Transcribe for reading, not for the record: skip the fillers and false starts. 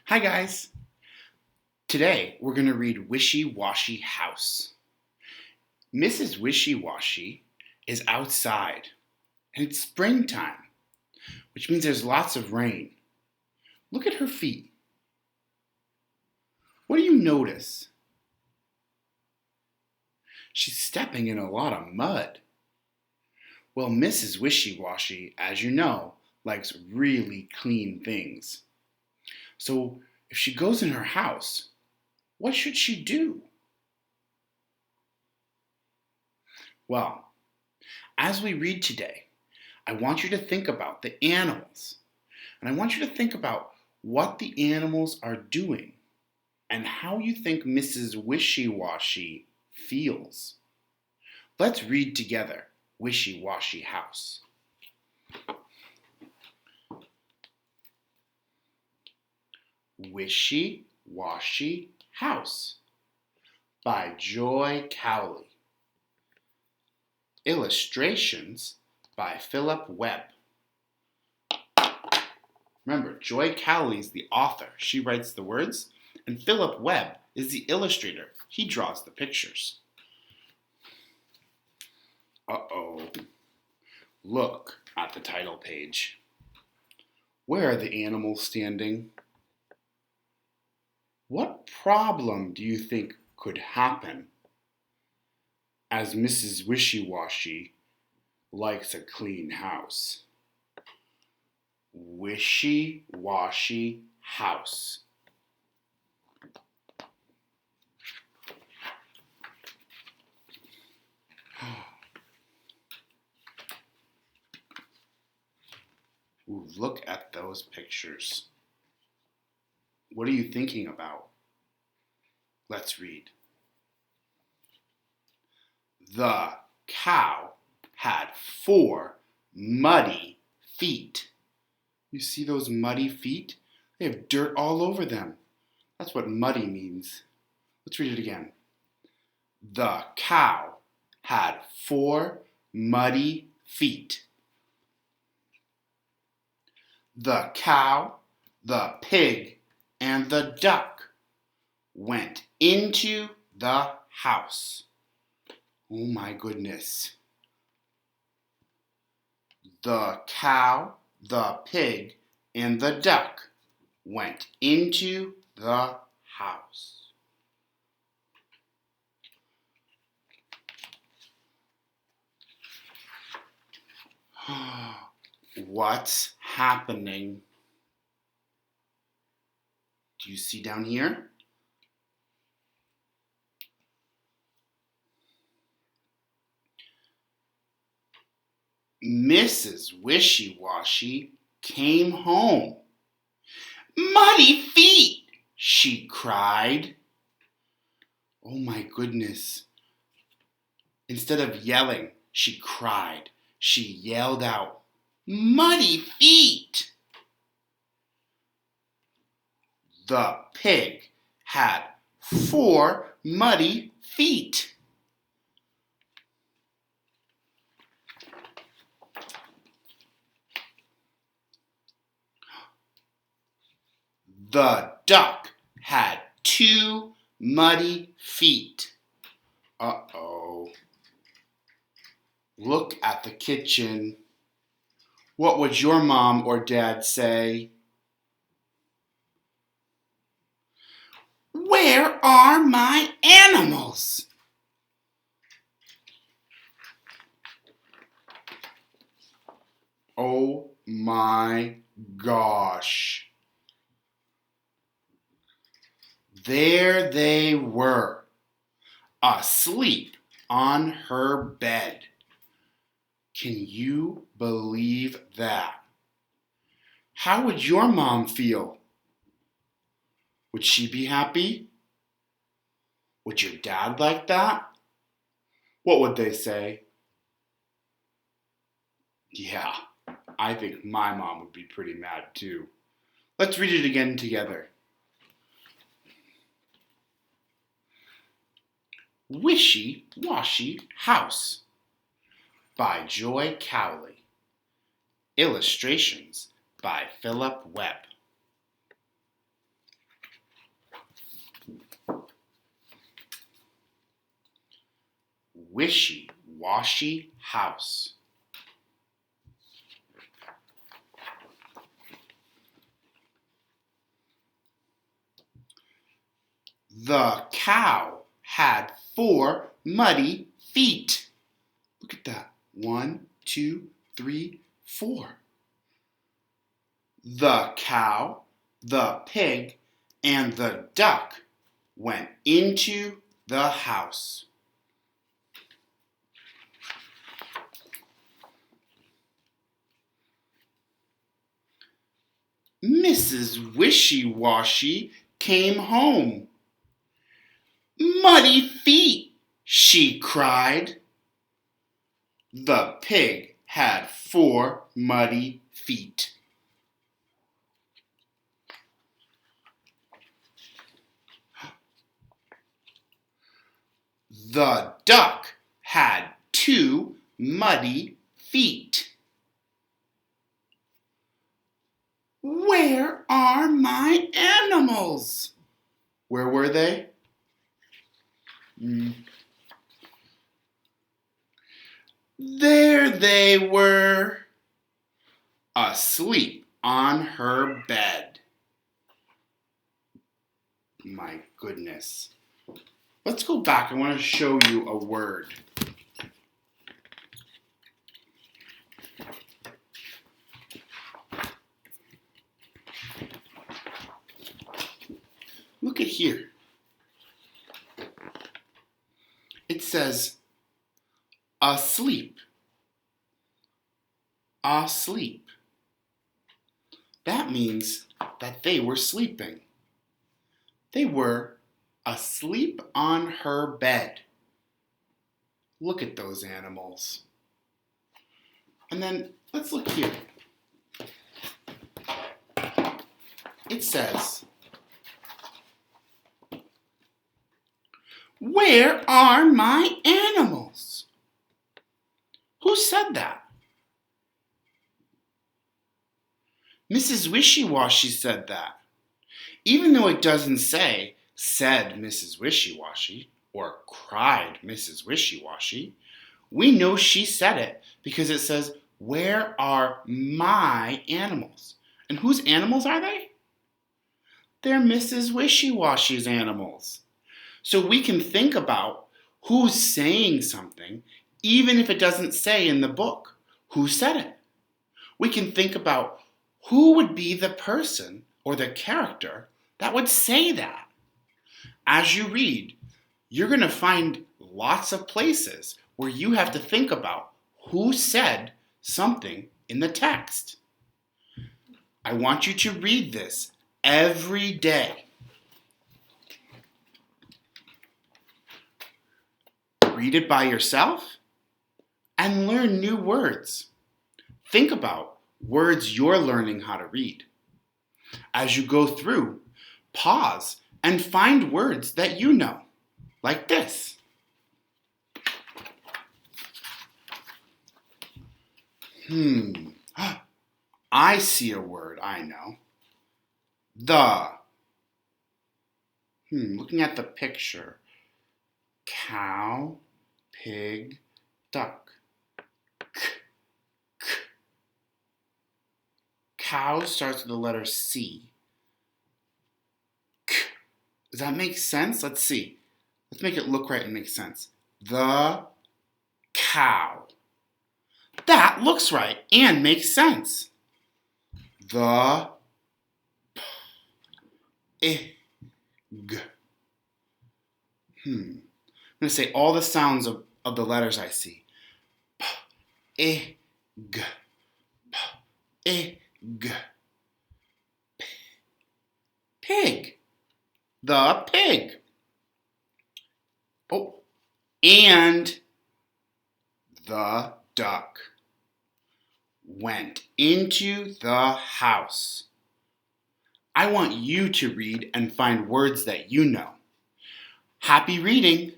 Hi guys! Today we're going to read Wishy Washy House. Mrs. Wishy Washy is outside and it's springtime, which means there's lots of rain. Look at her feet. What do you notice? She's stepping in a lot of mud. Well, Mrs. Wishy Washy, as you know, likes really clean things. So if she goes in her house, what should she do? Well, as we read today, I want you to think about the animals. And I want you to think about what the animals are doing and how you think Mrs. Wishy Washy feels. Let's read together Wishy Washy House. Wishy Washy House by Joy Cowley. Illustrations by Philip Webb. Remember, Joy Cowley is the author. She writes the words, and Philip Webb is the illustrator. He draws the pictures. Uh-oh. Look at the title page. Where are the animals standing? What problem do you think could happen as Mrs. Wishy Washy likes a clean house? Wishy Washy House. Ooh, look at those pictures. What are you thinking about? Let's read. The cow had 4 muddy feet. You see those muddy feet? They have dirt all over them. That's what muddy means. Let's read it again. The cow had 4 muddy feet. The cow, the pig, and the duck went into the house. Oh my goodness. The cow, the pig, and the duck went into the house. What's happening? Do you see down here? Mrs. Wishy Washy came home. Muddy feet, she cried. Oh my goodness. Instead of yelling, she cried. She yelled out, muddy feet. The pig had 4 muddy feet. The duck had 2 muddy feet. Uh-oh. Look at the kitchen. What would your mom or dad say? Where are my animals? Oh my gosh. There they were, asleep on her bed. Can you believe that? How would your mom feel? Would she be happy? Would your dad like that? What would they say? Yeah, I think my mom would be pretty mad too. Let's read it again together. Wishy Washy House by Joy Cowley. Illustrations by Philip Webb. Wishy, washy house. The cow had 4 muddy feet. Look at that. 1, 2, 3, 4. The cow, the pig, and the duck went into the house. Mrs. Wishy-Washy came home. "Muddy feet!" she cried. The pig had 4 muddy feet. The duck had 2 muddy feet. "Where are my animals?" Where were they? There they were, asleep on her bed. My goodness. Let's go back. I want to show you a word. Look at here. It says asleep. Asleep. That means that they were sleeping. They were asleep on her bed. Look at those animals. And then let's look here. It says, "Where are my animals?" Who said that? Mrs. Wishy-Washy said that. Even though it doesn't say, "said Mrs. Wishy-Washy," or "cried Mrs. Wishy-Washy," we know she said it because it says, "Where are my animals?" And whose animals are they? They're Mrs. Wishy-Washy's animals. So we can think about who's saying something, even if it doesn't say in the book who said it. We can think about who would be the person or the character that would say that. As you read, you're going to find lots of places where you have to think about who said something in the text. I want you to read this every day. Read it by yourself and learn new words. Think about words you're learning how to read. As you go through, pause and find words that you know, like this. I see a word I know. The. Looking at the picture. Cow, pig, duck. Cow starts with the letter C. Does that make sense? Let's see. Let's make it look right and make sense. The cow. That looks right and makes sense. The pig. I'm going to say all the sounds of the letters I see. Pig. Pig. Pig. The pig. Oh, and the duck went into the house. I want you to read and find words that you know. Happy reading!